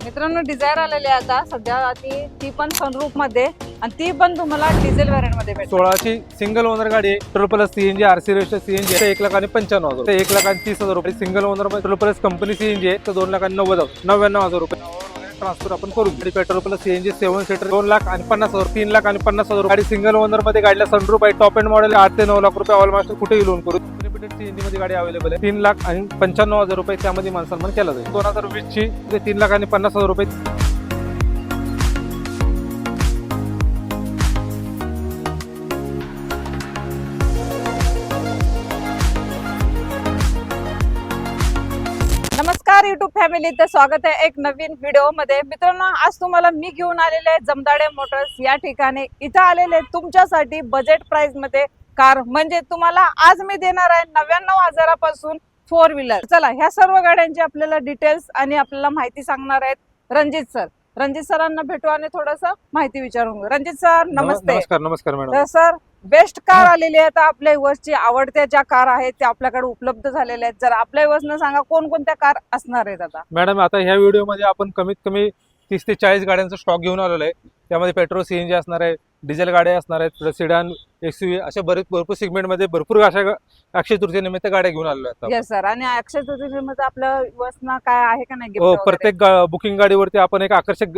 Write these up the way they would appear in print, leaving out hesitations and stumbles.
मित्रांनो डिझायर आलेली आहे आता सध्या ती पण सनरूफ मध्ये आणि ती पण तुम्हाला डिझेल व्हेरियंट मध्ये भेटेल। 16ची सिंगल ओनर गाडी आहे। Petrol plus CNG RC register CNG आहे 1,95,000 रुपये, 1,30,000 रुपये single owner petrol plus company CNG आहे तर 2,99,000 रुपये ट्रान्सफर आपण करू। पेट्रोल प्लस सीएनजी 7 सीटर 2,50,000 3,50,000 गाडी सिंगल ओनर मध्ये गाडीला सनरूफ आहे। टॉप एंड मॉडेल 8 ते 9 लाख रुपये ऑल मास्टर कुठेही लोन करू। सीएनजी मध्ये गाडी अवेलेबल आहे 3,95,000 रुपये त्यामध्ये मान सन्मान केला जाईल। 2020 ची 3,50,000 रुपये। नमस्कार युट्यूब फॅमिली, तर स्वागत आहे एक नवीन व्हिडिओ मध्ये। मित्रांनो आज तुम्हाला मी घेऊन आलेले आहे जमदाडे मोटर्स या ठिकाणी। इथं आलेले तुमच्यासाठी बजेट प्राइस मध्ये कार, म्हणजे तुम्हाला आज मी देणार आहे 99,000 पासून 4 व्हीलर। चला ह्या सर्व गाड्यांची आपल्याला डिटेल्स आणि आपल्याला माहिती सांगणार आहेत रणजित सर। रणजित सरांना भेटू आणि थोडस माहिती विचारून घेऊ। रणजित सर नमस्ते। नमस्कार नमस्कार मॅडम। तर सर बेस्ट कार आलेली आहे, आपल्या वर्षची आवडत्या ज्या कार आहेत त्या आपल्याकडे उपलब्ध झालेल्या आहेत। जर आपल्या वर्षनं सांगा कोणकोणत्या कार असणार आहेत आता? मॅडम आता ह्या व्हिडिओ मध्ये आपण कमीत कमी 30 ते 40 गाड्यांचा स्टॉक घेऊन आलेलो आहे। त्यामध्ये पेट्रोल सीएनजी असणार आहे, डिझेल गाड्या असणार आहेत, सेडान एक्सयूव्ही अशा भरपूर सेगमेंट मध्ये भरपूर अशा अक्षय तृतीयेनिमित्त गाड्या घेऊन आलेलो आहेत। येस सर, आणि अक्षय तृतीयेमध्ये आपल्या वर्षना काय आहे का नाही हो, गिफ्ट? प्रत्येक बुकिंग गाडीवरती आपण एक आकर्षक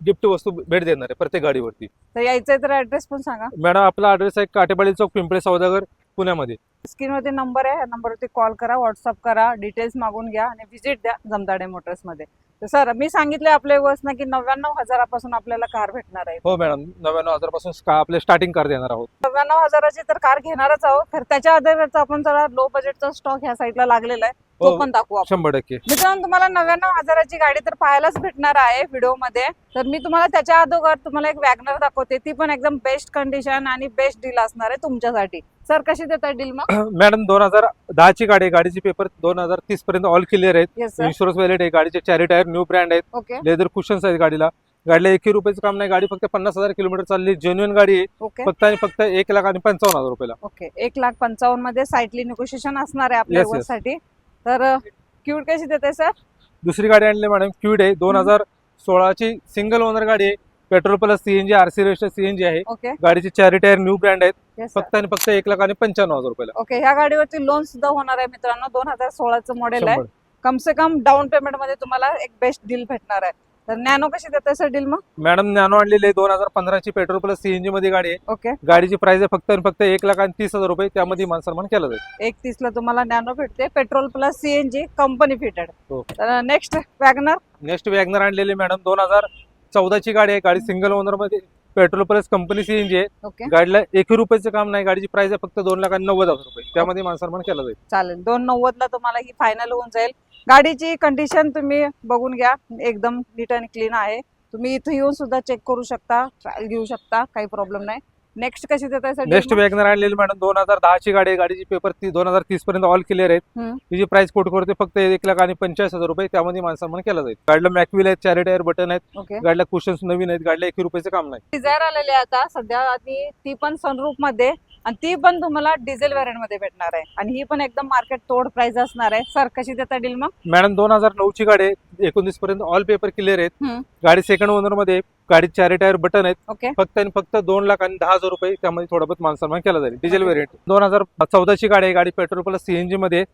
गिफ्ट वस्तू भेट देणार आहे प्रत्येक गाडीवरती। तर यायचंय तर ऍड्रेस पण सांगा मॅडम आपला ऍड्रेस आहे काटेवाडी चौक, पिंपळे सौदागर, पुण्यामध्ये। स्क्रीन वरती नंबर आहे, ह्या नंबरवरती कॉल करा, व्हॉट्सअप करा, डिटेल्स मागून घ्या आणि व्हिजिट द्या जमदाडे मोटर्स मध्ये। तर सर मी सांगितलं आपल्या वर्षना की 99,000 पासून आपल्याला कार भेटणार आहे। हो मॅडम, 99,000 पासून आपले स्टार्टिंग कार देणार आहोत। 99,000ची तर कार घेणारच आहोत। तर त्याच्या आधाराचा आपण जरा लो बजेटचा स्टॉक ह्या साईडला लागलेला आहे, तो पण दाखवू आपण। 100%। मित्रांनो तुम्हाला 99,000ची गाडी तर पाहायलाच भेटणार आहे व्हिडिओ मध्ये। तर मी तुम्हाला त्याच्या अगोदर तुम्हाला एक वॅगनर दाखवते, ती पण एकदम बेस्ट कंडिशन आणि बेस्ट डील असणार आहे तुमच्यासाठी। सर कशी देताय डील मग? मॅडम 2010 ची गाडी, गाडीची पेपर 2030 पर्यंत ऑल क्लिअर आहेत। Yes sir. इन्शुरन्स वॅलिड आहे, गाडीचे 4 टायर न्यू ब्रँड आहेत, ओके लेदर कुशन्स आहेत गाडीला 1 रुपयाचं काम नाही। गाडी फक्त 50,000 किलोमीटर चालली, जेन्युइन गाडी आहे। ओके फक्त आणि फक्त 1,55,000 रुपयाला। ओके 1,55,000 मध्ये साईटली निगोशिएशन असणार आहे आपल्या Yes, yes. साठी। तर क्यूट कशी देताय सर? दुसरी गाडी आणली मॅडम क्यूड आहे, 2016ची सिंगल ओनर गाडी आहे। Petrol plus CNG RC register CNG आहे। ओके गाडीचे 4 टायर न्यू ब्रँड आहेत, येस सर। फक्त आणि फक्त 1,95,000 रुपयाला। ओके ह्या गाडीवरती लोन सुद्धा होणार आहे मित्रांनो, 2016चं मॉडेल आहे। 100। कम से कम डाऊन पेमेंट मध्ये तुम्हाला एक बेस्ट डील भेटणार आहे। तर नॅनो कशी देताय सर डील मग? मॅडम नॅनो आणलेली आहे, 2015 ची पेट्रोल प्लस सीएनजी मध्ये गाडी आहे। ओके गाडीची प्राइस आहे फक्त आणि फक्त 1,30,000 रुपये, त्यामध्ये मान सन्मान केला जाईल। 1,30 ला तुम्हाला नॅनो भेटते, petrol plus CNG company fitted. हो। तर नेक्स्ट वॅगनर। नेक्स्ट वॅगनर आणलेली मॅडम 2014 ची गाडी आहे। गाडी सिंगल ओनर मध्ये पेट्रोल प्लस कंपनी सीएनजी आहे। ओके गाडीला 1 रुपयाचं काम नाही, गाडीची प्राइस आहे फक्त 2,90,000 रुपये, त्यामध्ये मान सन्मान केला जाईल। चालेल, 2,90 ला तुम्हाला ही फायनल होऊन जाईल। गाडीची कंडिशन तुम्ही बघून घ्या, एकदम नीट आणि क्लीन आहे। तुम्ही इथे येऊन सुद्धा चेक करू शकता, ट्रायल घेऊ शकता, काही प्रॉब्लेम नाही। नेक्स्ट कशी देताय सर? नेक्स्ट वॅगनर आणलेली मॅडम 2010 ची गाडी आहे। गाडीची पेपर 2030 पर्यंत ऑल क्लिअर आहेत। तिची प्राइस कोट करते फक्त 1,45,000 रुपये, त्यामध्ये मान सन्मान केला जाईल। गाडीला मॅकविल आहेत, 4 टायर बटन आहेत, ओके गाडीला कुशन्स नवीन आहेत, गाडीला 1 रुपयाचं काम नाही। डिझायर आलेली आहे आता सध्या, ती पण सनरूफ मध्ये आणि ती पण तुम्हाला डिझेल व्हेरियंट मध्ये भेटणार आहे आणि ही पण एकदम मार्केट तोड प्राइस असणार आहे। सर कशी देता डील मग? मॅडम 2009 ची गाडी आहे, 19 पर्यंत ऑल पेपर क्लिअर आहेत। गाडी सेकंड ओनर मध्ये, गाडी 4 टायर बटन आहेत, ओके फक्त आणि फक्त 2,10,000 रुपये, त्यामध्ये थोडा बहुत मान सन्मान केला जाईल। डिझेल व्हेरियंट 2014 ची गाडी आहे, गाडी पेट्रोल प्लस सीएनजी मध्ये,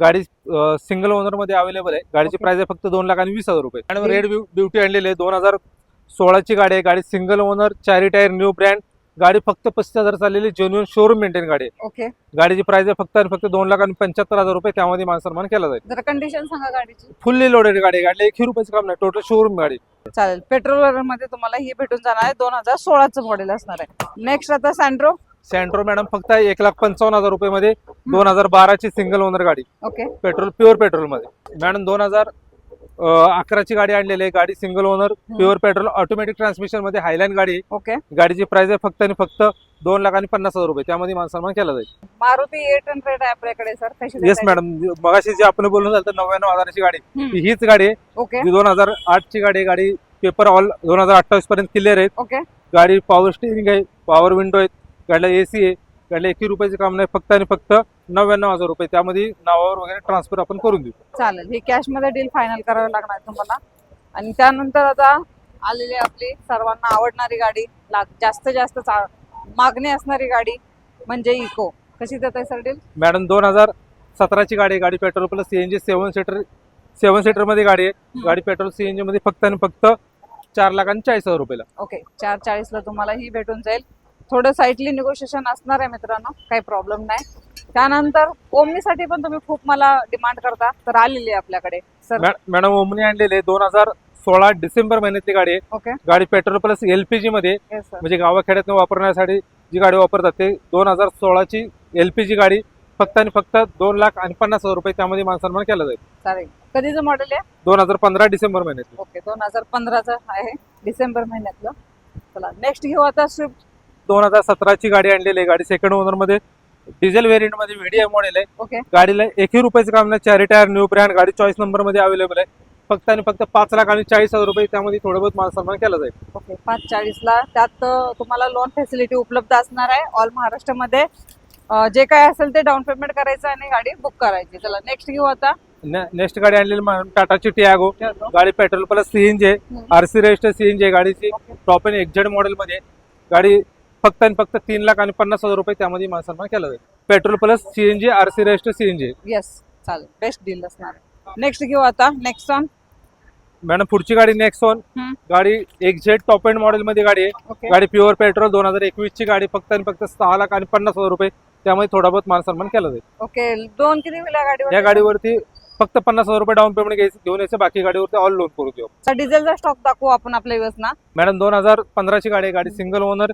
गाडी सिंगल ओनर मध्ये अवेलेबल आहे। गाडीची प्राइस आहे फक्त 2,20,000 रुपये। आणि रेड ब्युटी आणलेली आहे, 2016 ची गाडी आहे, गाडी single owner, 4 tyre new brand, गाडी फक्त 35,000 चाललेली, जेन्युइन शोरूम मेंटेन गाडी आहे। ओके गाडीची प्राइस आहे फक्त आणि फक्त 2,75,000 रुपये, त्यामध्ये मान सन्मान केला जाईल। जरा कंडिशन सांगा गाडीची। फुल्ली लोडेड गाडी आहे, गाडीला 1 रुपयाचं काम नाही, टोटल शोरूम गाडी। चालेल, पेट्रोल मध्ये तुम्हाला ही भेटून जाणार आहे, 2016चं मॉडेल असणार आहे। नेक्स्ट आता सँड्रो। सँट्रो मॅडम फक्त 1,55,000 रुपये मध्ये, 2012 ची सिंगल ओनर गाडी, ओके पेट्रोल प्युअर पेट्रोल मध्ये। मॅडम 2011 ची गाडी आणलेली आहे, गाडी single owner, pure petrol, automatic transmission मध्ये, हायलँड गाडी। ओके गाडीची प्राइस आहे फक्त आणि फक्त 2,50,000 रुपये, त्यामध्ये मान सन्मान केला जाईल। मारुती 800 आहे आपल्याकडे सर, कशी? येस मॅडम, मगाशी जे आपण बोलून झालं 99,000 ची गाडी, हीच गाडी आहे। ओके 2008 ची गाडी आहे, गाडी पेपर ऑल 2028 पर्यंत क्लिअर आहेत। ओके गाडी पॉवर स्टिअरिंग आहे, पॉवर विंडो आहेत, गाडीला एसी आहे, गाडीला 1 रुपयाचं काम नाही, फक्त आणि फक्त 99,000 रुपये, त्यामध्ये नावावर वगैरे ट्रान्सफर आपण करून देऊ। चालेल, ही कॅश मध्ये डील फायनल करावी लागणार तुम्हाला। आणि त्यानंतर आता आलेली आपली सर्वांना आवडणारी गाडी, जास्त जास्त मागणी असणारी गाडी म्हणजे इको. कशी देत आहे सर डील? मॅडम 2017ची गाडी आहे. गाडी पेट्रोल प्लस सीएनजी 7 सीटर मध्ये गाडी आहे. गाडी पेट्रोल सीएनजी मध्ये फक्त आणि फक्त 4,40,000 रुपयाला. ओके, 440 ला तुम्हाला ही भेटून जाईल. थोडं साईटली निगोशिएशन असणार आहे मित्रांनो, काही प्रॉब्लेम नाही. त्यानंतर ओमनीसाठी पण तुम्ही खूप मला डिमांड करता, तर आलेली आहे आपल्याकडे सर. मॅडम ओमनी आणलेले 2016 डिसेंबर महिन्यातली गाडी आहे. ओके, गाडी पेट्रोल प्लस एलपीजी मध्ये, येस सर. म्हणजे गावाखेड्यात वापरण्यासाठी जी गाडी वापरतात ते 2016ची एलपीजी गाडी फक्त आणि फक्त 2,50,000 रुपये त्यामध्ये मानसन्मान केला जाईल. चालेल. कधीचं मॉडेल आहे? 2015 डिसेंबर महिन्यात. ओके, 2015चं आहे, डिसेंबर महिन्यातलं. चला नेक्स्ट घेऊ आता स्विफ्ट. 2017ची गाडी आणलेली आहे. गाडी सेकंड ओनर मध्ये डिझेल व्हेरियंट मध्ये व्हीडीआय मॉडेल आहे. ओके, गाडीला 1 रुपयाचं काम नाही. 4 टायर न्यू ब्रँड, गाडी चॉईस नंबर मध्ये अवेलेबल आहे. फक्त आणि फक्त 5,40,000 रुपये त्यामध्ये थोडं बहुत मानसन्मान केला जाईल. ओके, 540 ला. त्यात तुम्हाला लोन फॅसिलिटी उपलब्ध असणार आहे ऑल महाराष्ट्रामध्ये. जे काय असेल ते डाऊन पेमेंट करायचं आणि गाडी बुक करायची. चला नेक्स्ट घेऊ आता. नेक्स्ट गाडी आणलेली टाटाची टियागो. गाडी पेट्रोल प्लस सीएनजी आहे. आरसी रजिस्टर सीएनजी आहे गाडीची. टॉप एंड एक्झेड मॉडेल मध्ये गाडी फक्त आणि फक्त 3,50,000 रुपये त्यामध्ये मानसन्मान केला जाईल. Petrol plus CNG RC register CNG. Yes, चालेल. बेस्ट डील असणार आहे. नेक्स्ट घेऊ आता नेक्सॉन. मॅडम पुढची गाडी नेक्सॉन. गाडी एक्झेड टॉप एंड मॉडेल मध्ये गाडी आहे. ओके, गाडी प्युअर पेट्रोल 2021 ची गाडी फक्त आणि फक्त 6,50,000 रुपये त्यामध्ये थोडा बहुत मानसन्मान केला जाईल. ओके. लोन किती होईल या गाडीवर? या गाडीवरती फक्त 50,000 रुपये डाऊन पेमेंट घेऊन यायचं, बाकी गाडीवरती ऑल लोन करू देऊ. डिझेलचा स्टॉक दाखवू आपण आपल्या दिवस ना. मॅडम 2015ची गाडी आहे. गाडी single owner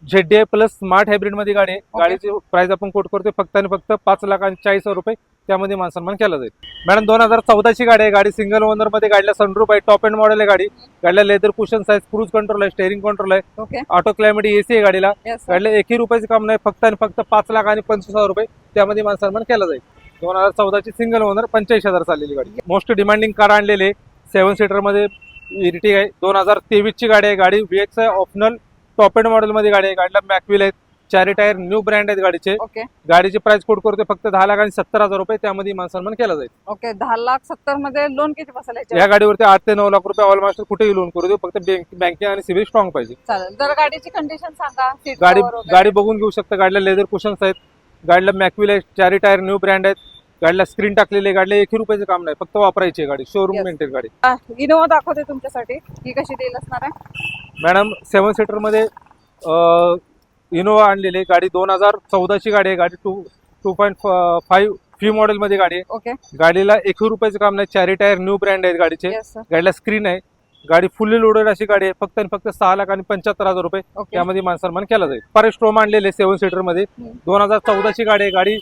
ZDI plus smart hybrid मध्ये गाडी आहे. गाडीची प्राइस आपण कोट करतोय फक्त आणि फक्त 5,40,000 रुपये त्यामध्ये मानसन्मान केला जाईल. मॅडम 2014ची गाडी आहे. गाडी सिंगल ओनर मध्ये, गाडीला सनरूफ आहे, टॉप एंड मॉडेल आहे. गाडीला leather cushion size, cruise control आहे, स्टेअरिंग कंट्रोल आहे, ओके, ऑटो क्लायमेट एसी आहे गाडीला. येस. गाडीला 1 रुपयाचं काम नाही. फक्त आणि फक्त 5,25,000 रुपये त्यामध्ये मानसन्मान केला जाईल. 2014ची सिंगल ओनर 85,000 चाललेली गाडी. मोस्ट डिमांडिंग कार आणलेली 7 सीटर मध्ये इरिटिग आहे. 2023ची गाडी आहे. गाडी VX आहे, ऑप्शनल टॉप एंड मॉडेल मध्ये गाडी आहे. गाडीला मॅकविल आहेत, 4 टायर न्यू ब्रँड आहेत गाडीचे. ओके, गाडीची प्राइस कोट करते फक्त 10,70,000 रुपये त्यामध्ये मानसन्मान केला जाईल. ओके. 10,70,000 मध्ये लोन किती बसेल याच्यावर? या गाडीवरती 8 ते 9 लाख रुपये ऑल मास्टर कुठेही लोन करू देऊ, फक्त बँकिंग आणि सिबिल स्ट्रॉंग पाहिजे. चालेल. जर गाडीची कंडिशन सांगा. सीट गाडी कव्हर वगैरे. गाडी बघून घेऊ शकता. गाडीला लेदर कुशन्स आहेत, गाडीला मॅकविल आहे, 4 टायर न्यू ब्रँड आहेत, गाडीला स्क्रीन टाकलेली आहे. गाडीला 1 रुपयाचं काम नाही, फक्त वापरायची आहे गाडी. Showroom Yes. मेंटेन गाडी. इनोवा दाखवते तुमच्यासाठी. ही कशी डील असणार आहे? मॅडम 7 सीटर मध्ये इनोवा आणलेली गाडी 2014ची गाडी आहे. गाडी 2.5 फी मॉडेल मध्ये गाडी आहे. ओके, गाडीला 1 रुपयाचं काम नाही. 4 टायर न्यू ब्रँड आहेत गाडीचे. Yes sir. गाडीला स्क्रीन आहे. गाडी फुल्ली लोडेड अशी गाडी आहे. फक्त आणि फक्त 6,75,000 रुपये ओके, त्यामध्ये मानसन्मान केला जाईल. फॉरेस्ट्रोम आणलेले 7 सीटर मध्ये 2014ची गाडी आहे. गाडी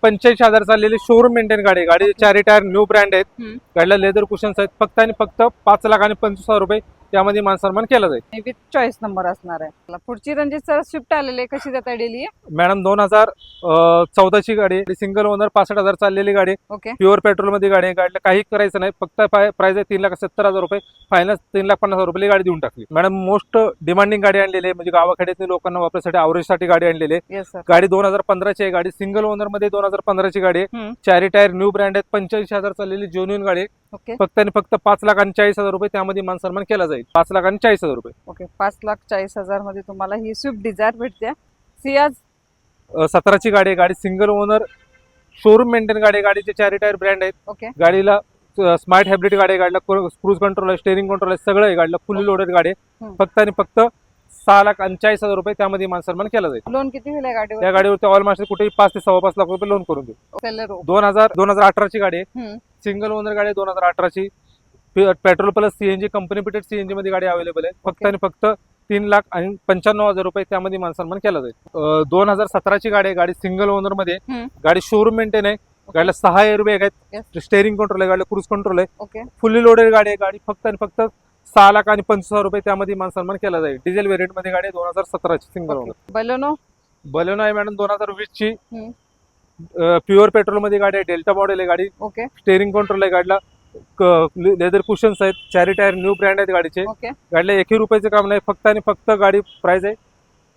85,000 चाललेली शोरूम मेंटेन गाडी आहे. गाडी 4 टायर न्यू ब्रँड आहेत. गाडीला लेदर कुशन्स आहेत. फक्त आणि फक्त 5,25,000 रुपये त्यामध्ये मानसन्मान केला जाईल. विथ चॉईस नंबर असणार आहे. चला, पुढची रणजित सर स्विफ्ट आलेली आहे. कशी देता डेली? मॅडम 2014ची गाडी आहे. सिंगल ओनर 65,000 चाललेली गाडी आहे. ओके, प्युअर पेट्रोल मध्ये गाडी आहे. गाडीला काही करायचं नाही, फक्त प्राइस आहे 3,70,000 रुपये. फायनल 3,50,000 रुपये गाडी देऊन टाकली. मॅडम मोस्ट डिमांडिंग गाडी आणलेली आहे, म्हणजे गावाखेड्यातील लोकांना वापरण्यासाठी आवरेजसाठी गाडी आणलेली आहे. Yes sir. गाडी 2015ची आहे. गाडी सिंगल ओनर मध्ये 2015ची गाडी आहे. 4 टायर न्यू ब्रँड आहेत. 85,000 चाललेली जेन्युइन गाडी आहे. ओके, फक्त आणि फक्त 5,40,000 रुपये त्यामध्ये मानसन्मान केला जाईल. 5,40,000 रुपये. ओके. 5,40,000 मध्ये तुम्हाला ही स्विफ्ट डिझायर भेटते. सियाज 17ची गाडी आहे. गाडी सिंगल ओनर शोरूम मेंटेन गाडी आहे. गाडीचे 4 टायर ब्रँड आहेत. ओके, गाडीला स्मार्ट हायब्रिड गाडी आहे. गाडीला क्रूज कंट्रोल आहे, स्टेअरिंग कंट्रोल आहे, सगळं आहे. गाडीला फुल्ली लोडेड गाडी आहे. फक्त आणि फक्त 6,40,000 रुपये त्यामध्ये मानसन्मान केला जाईल. लोन किती होईल या गाडीवर? त्या गाडीवरती ऑल मास्टर कुठेही 5 ते 5.5 लाख रुपये लोन करून देऊ. सेलेरो 2018ची गाडी आहे. सिंगल ओनर गाडी आहे 2018ची. Petrol plus CNG company fitted CNG मध्ये गाडी अवेलेबल आहे. फक्त आणि फक्त 3,95,000 रुपये त्यामध्ये मानसन्मान केला जाईल. 2017ची गाडी आहे. गाडी सिंगल ओनर मध्ये, गाडी शोरूम मेंटेन आहे. गाडीला 6 एअरबॅग आहेत, स्टेअरिंग कंट्रोल आहे, गाडीला क्रूज कंट्रोल आहे. ओके, फुल्ली लोडेड गाडी आहे. गाडी फक्त आणि फक्त 6,25,000 रुपये त्यामध्ये मानसन्मान केला जाईल. डिझेल व्हेरियंट मध्ये गाडी 2017ची सिंगल ओनर. बलेनो आहे मॅडम 2020ची. प्युअर पेट्रोल मध्ये गाडी आहे. डेल्टा मॉडेल आहे गाडी. ओके, स्टेअरिंग कंट्रोल आहे. गाडीला लेदर कुशन्स आहेत. 4 टायर न्यू ब्रँड आहेत गाडीचे. ओके, गाडीला 1 रुपयाचं काम नाही. फक्त आणि फक्त गाडी प्राइस आहे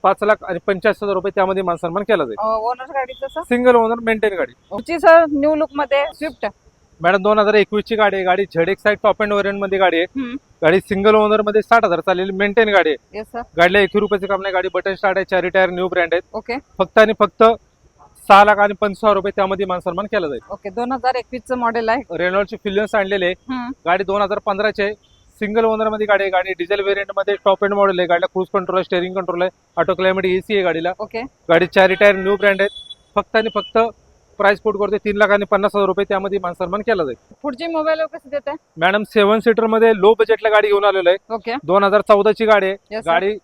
5,85,000 रुपये त्यामध्ये मानसन्मान केला जाईल. ओनर गाडीचं सर? सिंगल ओनर मेंटेन गाडी. पुढची सर न्यू लुक मध्ये स्विफ्ट. मॅडम 2021 ची गाडी आहे. गाडी ZX टॉप एंड व्हेरियंट मध्ये गाडी आहे. हम्म. गाडी सिंगल ओनर मध्ये 60,000 चाललेली मेंटेन गाडी आहे. Yes sir. गाडीला 1 रुपयाचे काम नाही. गाडी बटन स्टार्ट आहे. 4 टायर न्यू ब्रँड आहेत. ओके फक्त आणि फक्त 6,25,000 त्यामध्ये मान सन्मान केला जाईल. ओके 2021 चं मॉडेल आहे. रेनॉल्टचे फिलियन्स आणलेले आहे. हम्म. गाडी 2015 ची आहे. सिंगल ओनर मध्ये गाडी आहे. गाडी डिझेल व्हेरियंट मध्ये टॉप एंड मॉडेल आहे. गाडीला क्रूज कंट्रोल आहे, स्टेअरिंग कंट्रोल आहे, ऑटो क्लायमेट एसी आहे गाडीला. ओके गाडी 4 टायर न्यू ब्रँड आहेत. फक्त आणि फक्त प्राइस कोट करते 3,50,000 त्यामध्ये मान सन्मान केला जाईल. पुढची मोबाईल कशी देते? मॅडम 7 सीटर मध्ये लो बजेटला गाडी घेऊन आलेलो आहे. ओके 2014 ची गाडी आहे. Yes, sir. गाडी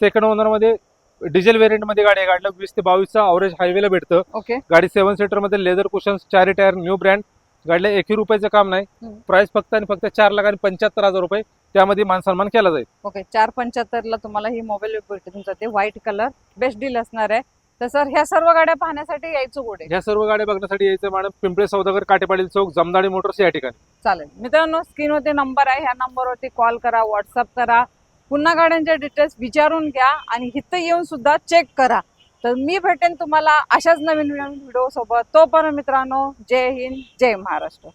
सेकंड ओनर मध्ये डिझेल व्हेरियंट मध्ये गाडी आहे. गाडीला 20 ते 22 अवरेज हायवेला भेटतं. ओके गाडी 7 सीटर मध्ये leather cushions, 4 tyre new brand. गाडीला 1 रुपयाचं काम नाही. हम्म. प्राइस फक्त आणि फक्त 4,75,000 त्यामध्ये मान सन्मान केला जाईल. ओके 475 ला तुम्हाला ही मोबाईल भेटते. तुमचा ते व्हाईट कलर बेस्ट डील असणार आहे. तर सर ह्या सर्व गाड्या पाहण्यासाठी यायचं कुठे? ह्या सर्व गाड्या बघण्यासाठी यायचं मॅडम पिंपळे सौदागर, काटेपाडील चौक, जमदाडे मोटर्स या ठिकाणी. चालेल मित्रांनो, स्क्रीनवरती नंबर आहे. ह्या नंबरवरती कॉल करा, व्हॉट्सअप करा, पुन्हा गाड्यांच्या डिटेल्स विचारून घ्या आणि इथं येऊन सुद्धा चेक करा. तर मी भेटेन तुम्हाला अशाच नवीन व्हिडिओ सोबत. तोपर्यंत मित्रांनो, जय हिंद, जय महाराष्ट्र.